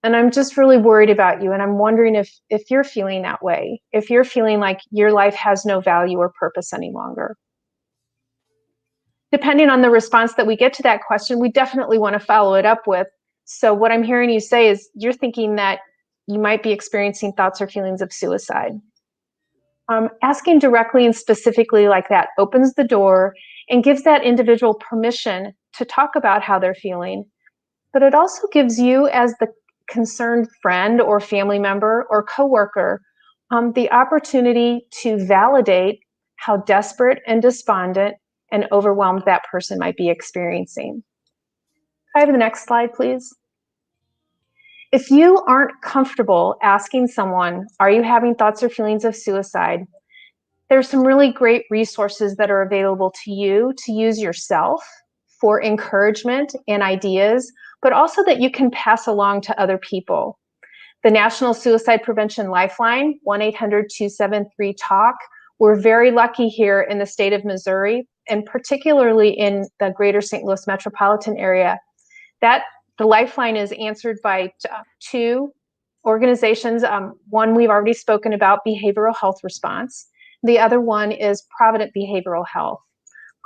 And I'm just really worried about you. And I'm wondering if you're feeling that way, if you're feeling like your life has no value or purpose any longer. Depending on the response that we get to that question, we definitely want to follow it up with, so what I'm hearing you say is you're thinking that you might be experiencing thoughts or feelings of suicide. Asking directly and specifically like that opens the door and gives that individual permission to talk about how they're feeling. But it also gives you, as the concerned friend or family member or coworker, the opportunity to validate how desperate and despondent and overwhelmed that person might be experiencing. Can I have the next slide, please? If you aren't comfortable asking someone, are you having thoughts or feelings of suicide? There's some really great resources that are available to you to use yourself for encouragement and ideas, but also that you can pass along to other people. The National Suicide Prevention Lifeline, 1-800-273-TALK. We're very lucky here in the state of Missouri, and particularly in the greater St. Louis metropolitan area, that the Lifeline is answered by 2 organizations. One we've already spoken about, Behavioral Health Response. The other one is Provident Behavioral Health.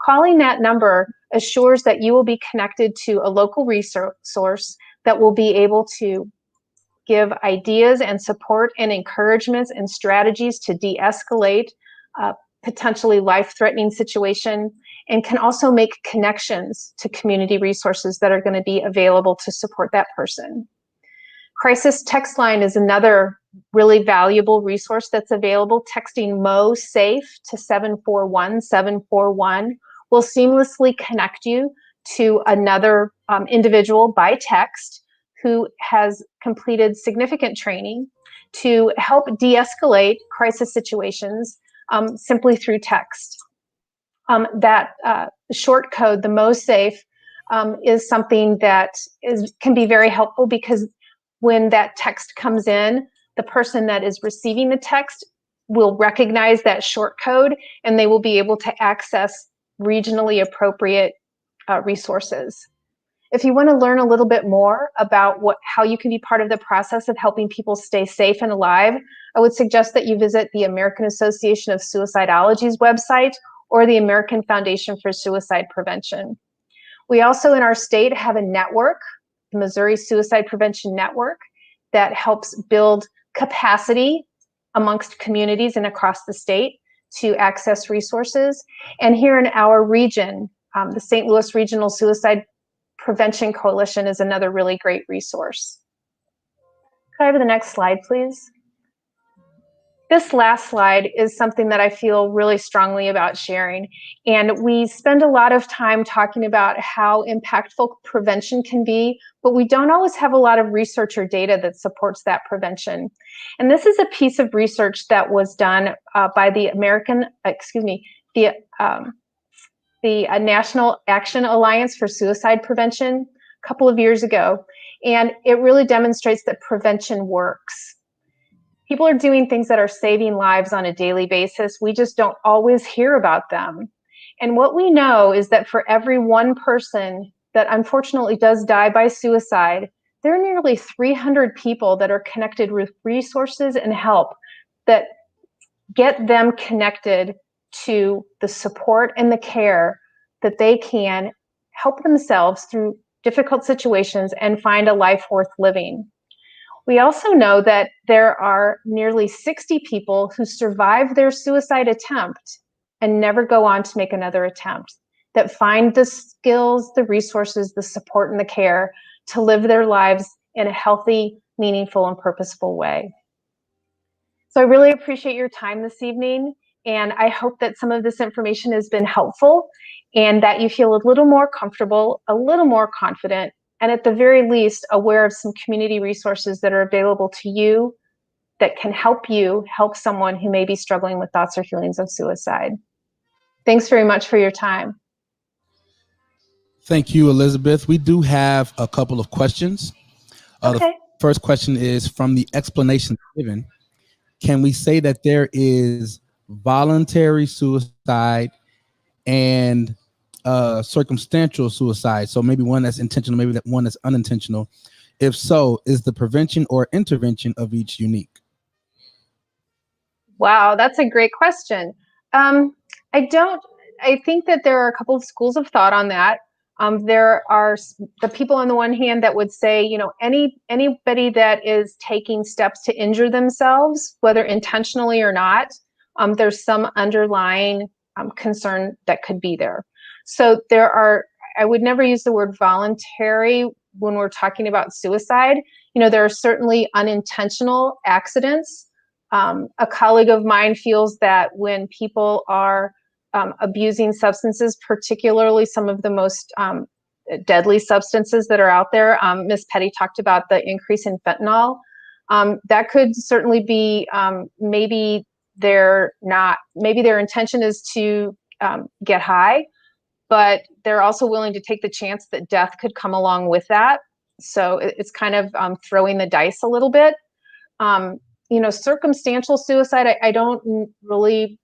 Calling that number assures that you will be connected to a local resource that will be able to give ideas and support and encouragements and strategies to de-escalate a potentially life-threatening situation, and can also make connections to community resources that are going to be available to support that person. Crisis Text Line is another really valuable resource that's available. Texting Mo Safe to 741-741 will seamlessly connect you to another individual by text who has completed significant training to help de-escalate crisis situations simply through text. That short code, the Mo Safe, is something that can be very helpful, because when that text comes in, the person that is receiving the text will recognize that short code, and they will be able to access regionally appropriate resources. If you want to learn a little bit more about how you can be part of the process of helping people stay safe and alive, I would suggest that you visit the American Association of Suicidology's website or the American Foundation for Suicide Prevention. We also in our state have a network, the Missouri Suicide Prevention Network, that helps build capacity amongst communities and across the state to access resources. And here in our region, the St. Louis Regional Suicide Prevention Coalition is another really great resource. Could I have the next slide, please? This last slide is something that I feel really strongly about sharing. And we spend a lot of time talking about how impactful prevention can be, but we don't always have a lot of research or data that supports that prevention. And this is a piece of research that was done by the National Action Alliance for Suicide Prevention a couple of years ago. And it really demonstrates that prevention works. People are doing things that are saving lives on a daily basis. We just don't always hear about them. And what we know is that for every one person that unfortunately does die by suicide, there are nearly 300 people that are connected with resources and help that get them connected to the support and the care that they can help themselves through difficult situations and find a life worth living. We also know that there are nearly 60 people who survive their suicide attempt and never go on to make another attempt, that find the skills, the resources, the support, and the care to live their lives in a healthy, meaningful, and purposeful way. So I really appreciate your time this evening, and I hope that some of this information has been helpful and that you feel a little more comfortable, a little more confident, and at the very least, aware of some community resources that are available to you that can help you help someone who may be struggling with thoughts or feelings of suicide. Thanks very much for your time. Thank you, Elizabeth. We do have a couple of questions. Okay. The first question is from the explanation given. Can we say that there is voluntary suicide and circumstantial suicide? So maybe one that's intentional, maybe that one that's unintentional. If so, is the prevention or intervention of each unique? Wow, that's a great question. I think that there are a couple of schools of thought on that. There are the people on the one hand that would say, you know, anybody that is taking steps to injure themselves, whether intentionally or not, there's some underlying concern that could be there. So there are, I would never use the word voluntary when we're talking about suicide. You know, there are certainly unintentional accidents. A colleague of mine feels that when people are abusing substances, particularly some of the most deadly substances that are out there, Ms. Petty talked about the increase in fentanyl. That could certainly be maybe their intention is to get high, but they're also willing to take the chance that death could come along with that. So it's kind of throwing the dice a little bit. You know, circumstantial suicide, I don't really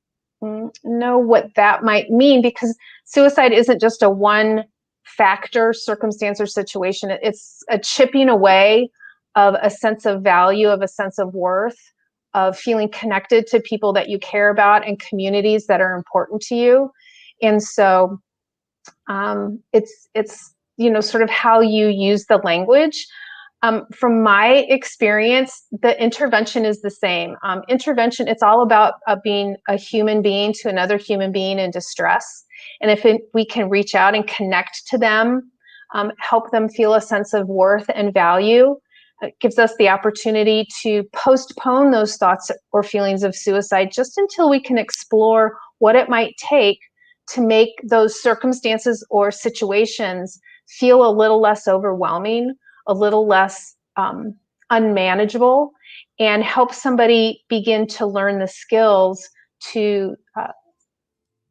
know what that might mean, because suicide isn't just a one factor circumstance or situation. It's a chipping away of a sense of value, of a sense of worth, of feeling connected to people that you care about and communities that are important to you. And so it's you know, sort of how you use the language. From my experience, the intervention is the same. Intervention, it's all about being a human being to another human being in distress. And if we can reach out and connect to them, help them feel a sense of worth and value, it gives us the opportunity to postpone those thoughts or feelings of suicide just until we can explore what it might take to make those circumstances or situations feel a little less overwhelming, a little less unmanageable, and help somebody begin to learn the skills to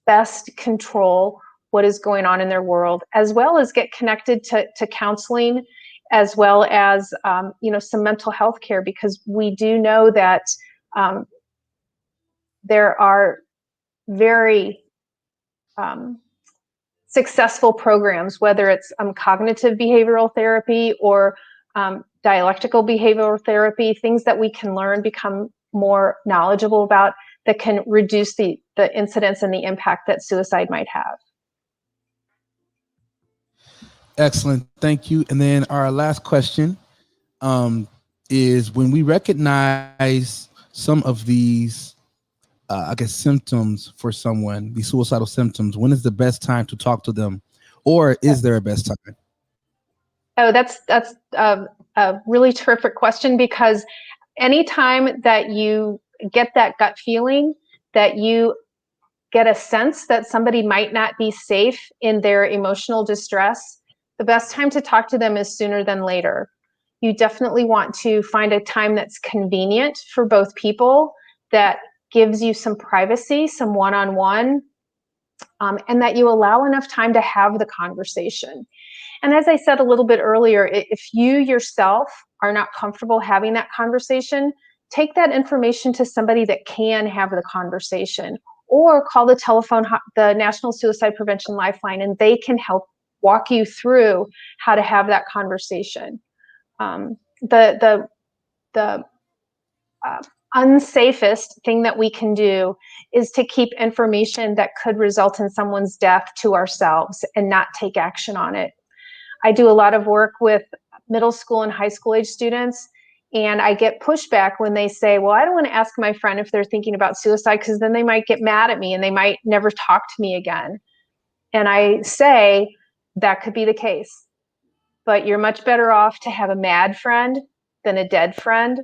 best control what is going on in their world, as well as get connected to counseling, as well as you know, some mental health care, because we do know that there are very successful programs, whether it's cognitive behavioral therapy or dialectical behavioral therapy, things that we can learn, become more knowledgeable about, that can reduce the incidence and the impact that suicide might have. Excellent. Thank you. And then our last question is, when we recognize some of these, I guess, symptoms for someone, these suicidal symptoms, when is the best time to talk to them? Or is there a best time? Oh, that's a really terrific question, because anytime that you get that gut feeling, that you get a sense that somebody might not be safe in their emotional distress, the best time to talk to them is sooner than later. You definitely want to find a time that's convenient for both people, that gives you some privacy, some one-on-one, and that you allow enough time to have the conversation. And as I said a little bit earlier, if you yourself are not comfortable having that conversation, take that information to somebody that can have the conversation, or call the National Suicide Prevention Lifeline, and they can help walk you through how to have that conversation. The unsafest thing that we can do is to keep information that could result in someone's death to ourselves and not take action on it. I do a lot of work with middle school and high school age students, and I get pushback when they say, well, I don't want to ask my friend if they're thinking about suicide, because then they might get mad at me and they might never talk to me again. And I say, that could be the case, but you're much better off to have a mad friend than a dead friend,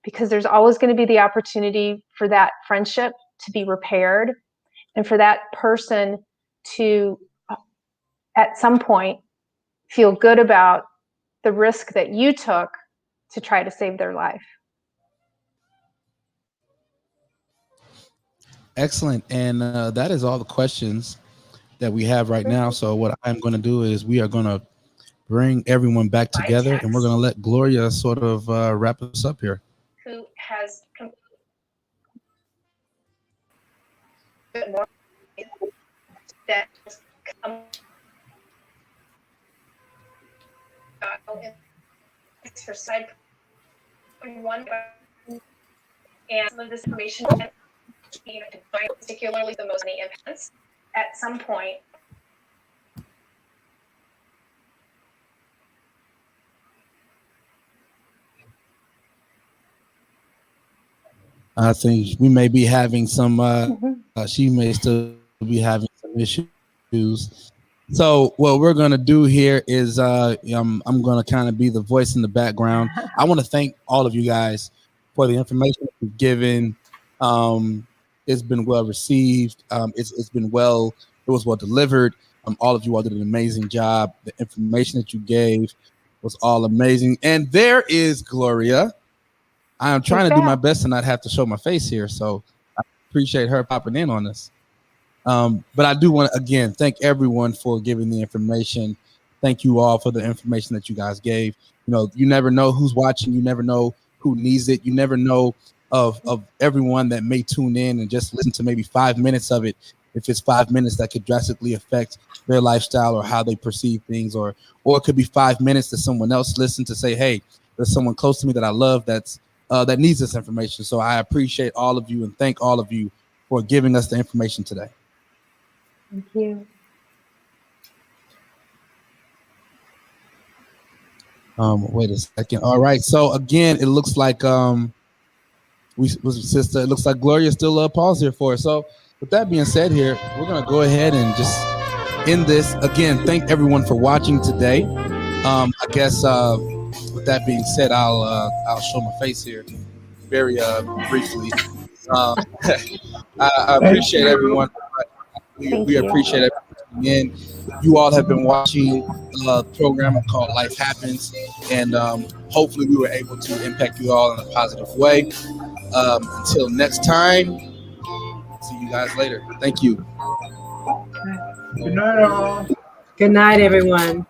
because there's always going to be the opportunity for that friendship to be repaired, and for that person to, at some point, feel good about the risk that you took to try to save their life. Excellent. And that is all the questions that we have right now. So what I'm going to do is we are going to bring everyone back together, and we're going to let Gloria sort of wrap us up here. Who has more that for side one, and some of this information, particularly the most many impacts, at some point. I think we may be having some, she may still be having some issues. So what we're going to do here is I'm going to kind of be the voice in the background. I want to thank all of you guys for the information that you've given. It's been well received. It was well delivered. All of you all did an amazing job. The information that you gave was all amazing. And there is Gloria. I am trying to do my best to not have to show my face here. So I appreciate her popping in on this. But I do want to, again, thank everyone for giving the information. Thank you all for the information that you guys gave. You know, you never know who's watching. You never know who needs it. You never know of everyone that may tune in and just listen to maybe 5 minutes of it. If it's 5 minutes that could drastically affect their lifestyle or how they perceive things, or it could be 5 minutes that someone else listened to say, hey, there's someone close to me that I love that needs this information. So I appreciate all of you and thank all of you for giving us the information today. Thank you. Wait a second. All right. So again, it looks like it looks like Gloria still paused here for us. So with that being said here, we're gonna go ahead and just end this. Again, thank everyone for watching today. I guess with that being said, I'll show my face here very briefly. I appreciate everyone. We appreciate everyone tuning in. You all have been watching a program called Life Happens, and hopefully we were able to impact you all in a positive way. Until next time, see you guys later. Thank you. Good night, all. Good night, everyone.